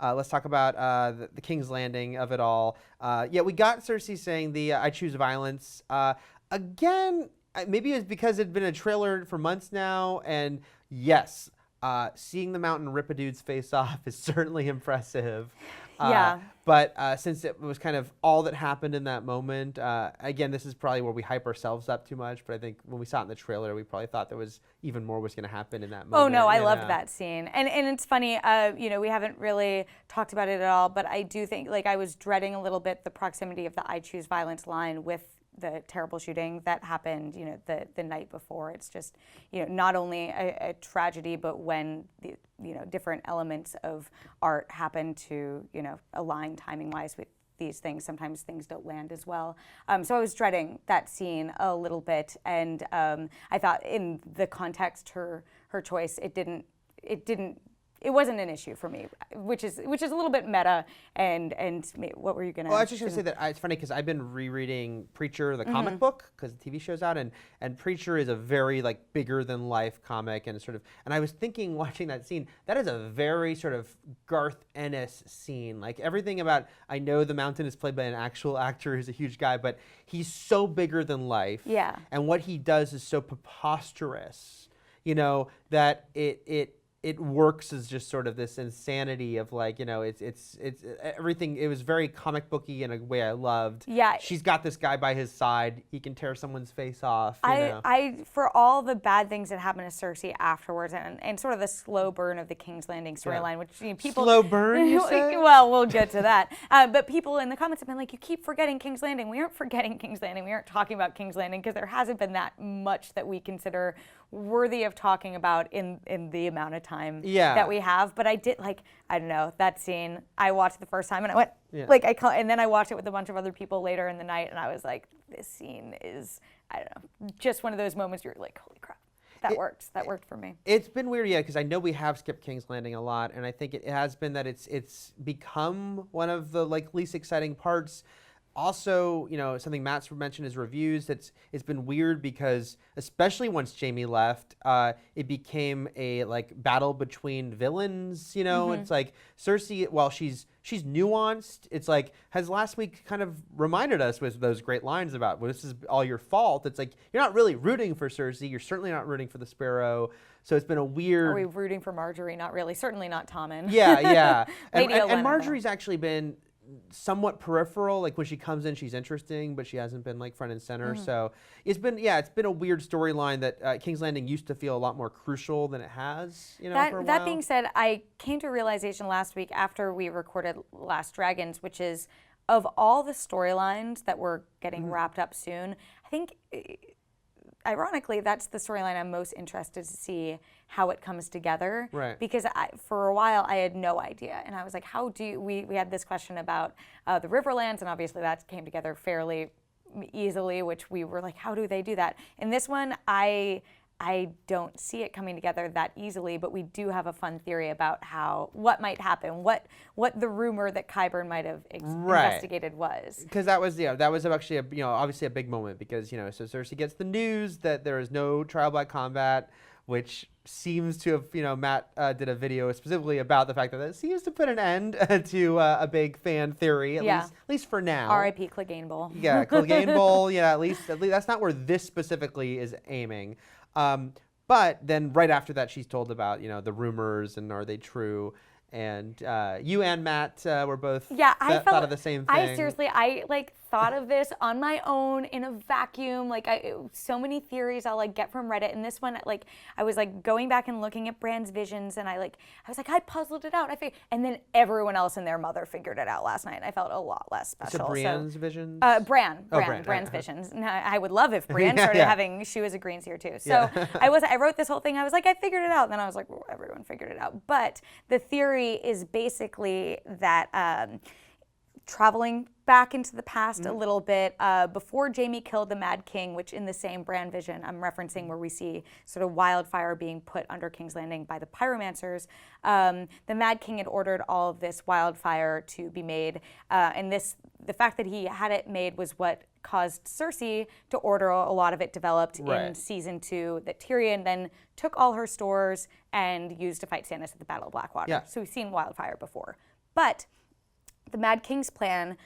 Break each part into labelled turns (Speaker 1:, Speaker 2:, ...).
Speaker 1: Let's talk about the King's Landing of it all. Yeah, we got Cersei saying the I choose violence. Again, maybe it's because it'd been a trailer for months now, and yes, seeing the mountain rip a dude's face off is certainly impressive.
Speaker 2: Yeah.
Speaker 1: But since it was kind of all that happened in that moment, again, this is probably where we hype ourselves up too much. But I think when we saw it in the trailer, we probably thought there was even more was going to happen in that moment.
Speaker 2: Oh no, I loved that scene, and it's funny. We haven't really talked about it at all, but I do think I was dreading a little bit the proximity of the "I choose violence" line with the terrible shooting that happened, the night before. It's just, not only a tragedy, but when the, different elements of art happen to, align timing-wise with these things, sometimes things don't land as well. So I was dreading that scene a little bit, and I thought in the context, her choice, it wasn't an issue for me, which is a little bit meta. And what were you gonna?
Speaker 1: Well, I was just gonna say that it's funny because I've been rereading Preacher, the comic book, because the TV show's out, and Preacher is a very bigger than life comic, and and I was thinking watching that scene, that is a very sort of Garth Ennis scene. Everything about, I know the Mountain is played by an actual actor who's a huge guy, but he's so bigger than life.
Speaker 2: Yeah.
Speaker 1: And what he does is so preposterous, that it works as just sort of this insanity of it's everything. It was very comic booky in a way I loved.
Speaker 2: Yeah.
Speaker 1: She's got this guy by his side. He can tear someone's face off.
Speaker 2: I for all the bad things that happened to Cersei afterwards, and sort of the slow burn of the King's Landing storyline, which people
Speaker 1: slow burn. You say?
Speaker 2: Well, we'll get to that. But people in the comments have been like, "You keep forgetting King's Landing." We aren't forgetting King's Landing. We aren't talking about King's Landing because there hasn't been that much that we consider worthy of talking about in the amount of time that we have. But I did I don't know, that scene. I watched it the first time and I went and then I watched it with a bunch of other people later in the night, and I was like, this scene is, I don't know, just one of those moments you're like, holy crap. That worked for me.
Speaker 1: It's been weird, because I know we have skipped King's Landing a lot, and I think it has been that it's become one of the least exciting parts. Also, something Matt's mentioned is reviews. It's been weird because, especially once Jaime left, it became a battle between villains. It's like Cersei, while she's nuanced, it's has last week kind of reminded us with those great lines about, well, this is all your fault. It's you're not really rooting for Cersei. You're certainly not rooting for the Sparrow. So it's been a weird.
Speaker 2: Are we rooting for Marjorie? Not really. Certainly not Tommen.
Speaker 1: Yeah. and Marjorie's actually been somewhat peripheral. When she comes in, she's interesting, but she hasn't been front and center. So it's been a weird storyline that King's Landing used to feel a lot more crucial than it has. For a while.
Speaker 2: That being said, I came to a realization last week after we recorded Last Dragons, which is, of all the storylines that were getting wrapped up soon, I think, ironically, that's the storyline I'm most interested to see how it comes together.
Speaker 1: Right.
Speaker 2: Because for a while I had no idea, and I was like, how do we had this question about the Riverlands, and obviously that came together fairly easily, which we were like, how do they do that? In this one, I don't see it coming together that easily, but we do have a fun theory about what might happen, what the rumor that Qyburn might have investigated was.
Speaker 1: Because that was actually obviously a big moment, because so Cersei gets the news that there is no trial by combat, which seems to have, Matt did a video specifically about the fact that it seems to put an end to a big fan theory, at least for now.
Speaker 2: R.I.P. Clegane Bowl.
Speaker 1: Yeah, Clegane Bowl. Yeah, at least that's not where this specifically is aiming. But then right after that, she's told about the rumors and are they true. And you and Matt were both thought of the same thing.
Speaker 2: I seriously thought of this on my own in a vacuum. So many theories I'll get from Reddit. And this one, I was going back and looking at Bran's visions, and I was like, I puzzled it out. And then everyone else and their mother figured it out last night. And I felt a lot less special.
Speaker 1: So Bran's visions?
Speaker 2: Bran's visions. Now, I would love if Bran started having, she was a Greenseer too. So I wrote this whole thing. I was like, I figured it out. And then I was like, well, everyone figured it out. But the theory is basically that traveling back into the past a little bit, before Jaime killed the Mad King, which in the same Bran vision I'm referencing, where we see sort of wildfire being put under King's Landing by the pyromancers, the Mad King had ordered all of this wildfire to be made, and the fact that he had it made was what caused Cersei to order a lot of it developed in season 2, that Tyrion then took all her stores and used to fight Stannis at the Battle of Blackwater. So we've seen wildfire before. But the Mad King's plan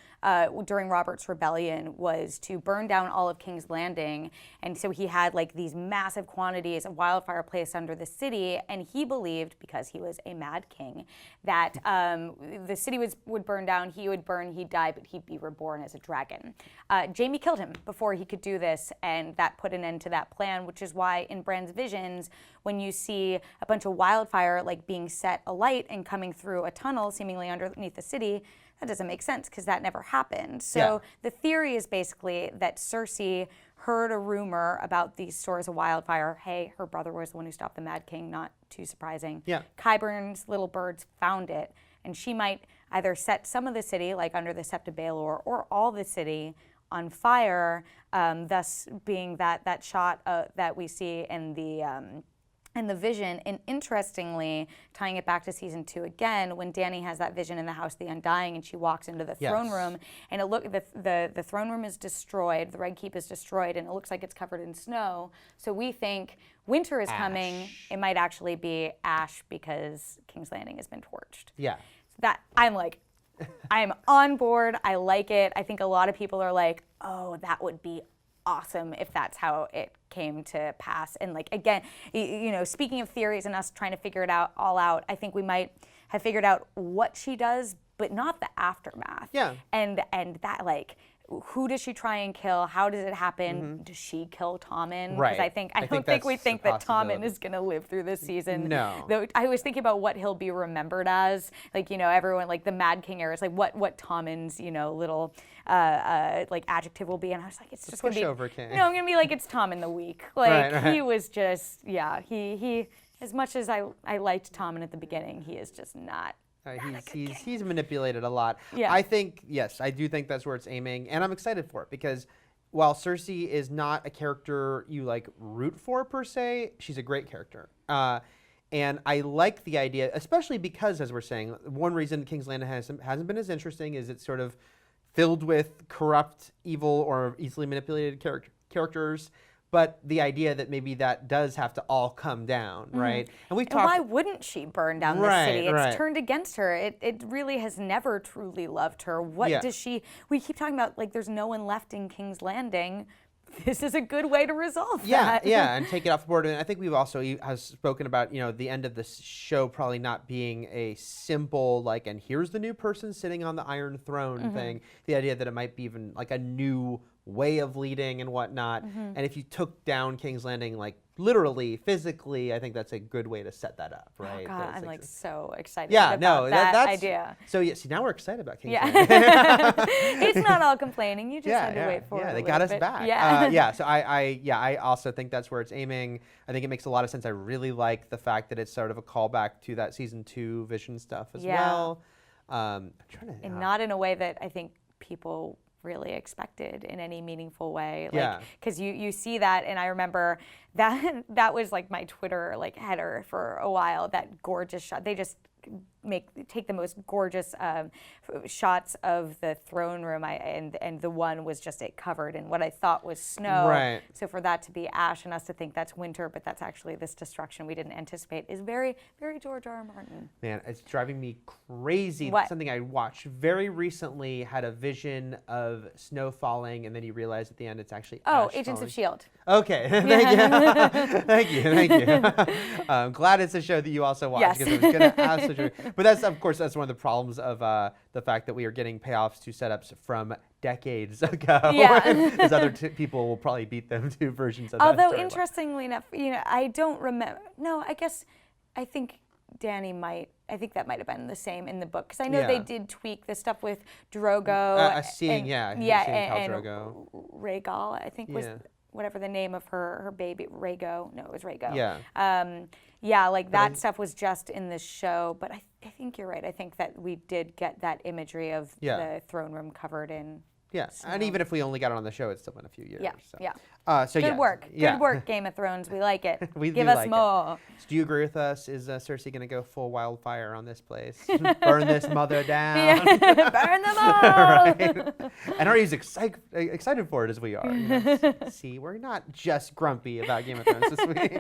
Speaker 2: during Robert's rebellion was to burn down all of King's Landing, and so he had like these massive quantities of wildfire placed under the city, and he believed, because he was a mad king, that the city would burn down, he would burn, he'd die, but he'd be reborn as a dragon. Jaime killed him before he could do this, and that put an end to that plan, which is why in Bran's visions, when you see a bunch of wildfire like being set alight and coming through a tunnel seemingly underneath the city, that doesn't make sense because that never happened. So the theory is basically that Cersei heard a rumor about these stores of wildfire. Hey, her brother was the one who stopped the Mad King, not too surprising.
Speaker 1: Yeah.
Speaker 2: Qyburn's little birds found it, and she might either set some of the city, like under the Sept of Baelor, or all the city on fire, thus being that shot that we see in the vision. And interestingly, tying it back to season 2 again, when Dany has that vision in the House of the Undying and she walks into the throne room, and the throne room is destroyed, the Red Keep is destroyed, and it looks like it's covered in snow. So we think winter is coming. It might actually be ash because King's Landing has been torched.
Speaker 1: Yeah.
Speaker 2: That I'm like, I'm on board. I like it. I think a lot of people are like, oh, that would be awesome if that's how it came to pass. And like, again, you know, speaking of theories and us trying to figure it out all out, I think we might have figured out what she does, but not the aftermath.
Speaker 1: Yeah.
Speaker 2: And that, like, who does she try and kill? How does it happen? Does she kill Tommen?
Speaker 1: Right.
Speaker 2: Because I don't think we think that Tommen is going to live through this season.
Speaker 1: No.
Speaker 2: Though I was thinking about what he'll be remembered as. Like, you know, everyone, like the Mad King era, is like what Tommen's, you know, little like adjective will be. And I was like, it's just going to be.
Speaker 1: Pushover king.
Speaker 2: No, I'm going to be like, it's Tommen the Weak. Like,
Speaker 1: right.
Speaker 2: he was just, he as much as I liked Tommen at the beginning, he is just not.
Speaker 1: He's manipulated a lot.
Speaker 2: Yeah.
Speaker 1: I think, yes, I do think that's where it's aiming, and I'm excited for it because while Cersei is not a character you like root for per se, she's a great character. And I like the idea, especially because, as we're saying, one reason King's Landing hasn't been as interesting is it's sort of filled with corrupt, evil, or easily manipulated characters. But the idea that maybe that does have to all come down, right? And we've talked.
Speaker 2: Why wouldn't she burn down the city? It's
Speaker 1: right.
Speaker 2: turned against her. It really has never truly loved her. What does she? We keep talking about like there's no one left in King's Landing. This is a good way to resolve that.
Speaker 1: Yeah, and take it off the board. And I think we've also has spoken about, you know, the end of the show probably not being a simple like, and here's the new person sitting on the Iron Throne thing. The idea that it might be even like a new way of leading and whatnot. And if you took down King's Landing, like literally, physically, I think that's a good way to set that up, right?
Speaker 2: Oh God, I'm like so excited
Speaker 1: about
Speaker 2: that idea.
Speaker 1: So yeah, see, now we're excited about King's
Speaker 2: Landing. It's not all complaining. You just had to wait for it.
Speaker 1: Yeah, they got us back. So I also think that's where it's aiming. I think it makes a lot of sense. I really like the fact that it's sort of a callback to that season 2 Vision stuff as well. I'm trying to,
Speaker 2: and not in a way that I think people really expected in any meaningful way, like because you see that, and I remember that was like my Twitter like header for a while. That gorgeous shot, they just take the most gorgeous shots of the throne room, and the one was just it covered in what I thought was snow.
Speaker 1: Right.
Speaker 2: So for that to be ash and us to think that's winter, but that's actually this destruction we didn't anticipate is very, very George R. R. Martin.
Speaker 1: Man, it's driving me crazy.
Speaker 2: What?
Speaker 1: Something I watched very recently had a vision of snow falling, and then you realize at the end it's actually ash
Speaker 2: Agents
Speaker 1: falling.
Speaker 2: of S.H.I.E.L.D.
Speaker 1: Okay, thank you. I'm glad it's a show that you also watch because I was going to ask. But that's, of course, that's one of the problems of the fact that we are getting payoffs to setups from decades ago. As other people will probably beat them to versions of that.
Speaker 2: Although, interestingly enough, you know, I don't remember. No, I think Dany might. I think that might have been the same in the book because I know they did tweak the stuff with Drogo.
Speaker 1: Seeing
Speaker 2: and
Speaker 1: Drogo.
Speaker 2: Rhaegal, I think was whatever the name of her baby. Rhaego. No, it was Rhaego. Like that stuff was just in the show, but I think you're right. I think that we did get that imagery of the throne room covered in snow.
Speaker 1: And even if we only got it on the show, it's still been a few years.
Speaker 2: So good work. Good work, Game of Thrones. We like it. Give us more.
Speaker 1: So do you agree with us? Is Cersei going to go full wildfire on this place? Burn this mother down?
Speaker 2: Burn them all!
Speaker 1: And are you excited for it as we are? You know? See, we're not just grumpy about Game of Thrones this week.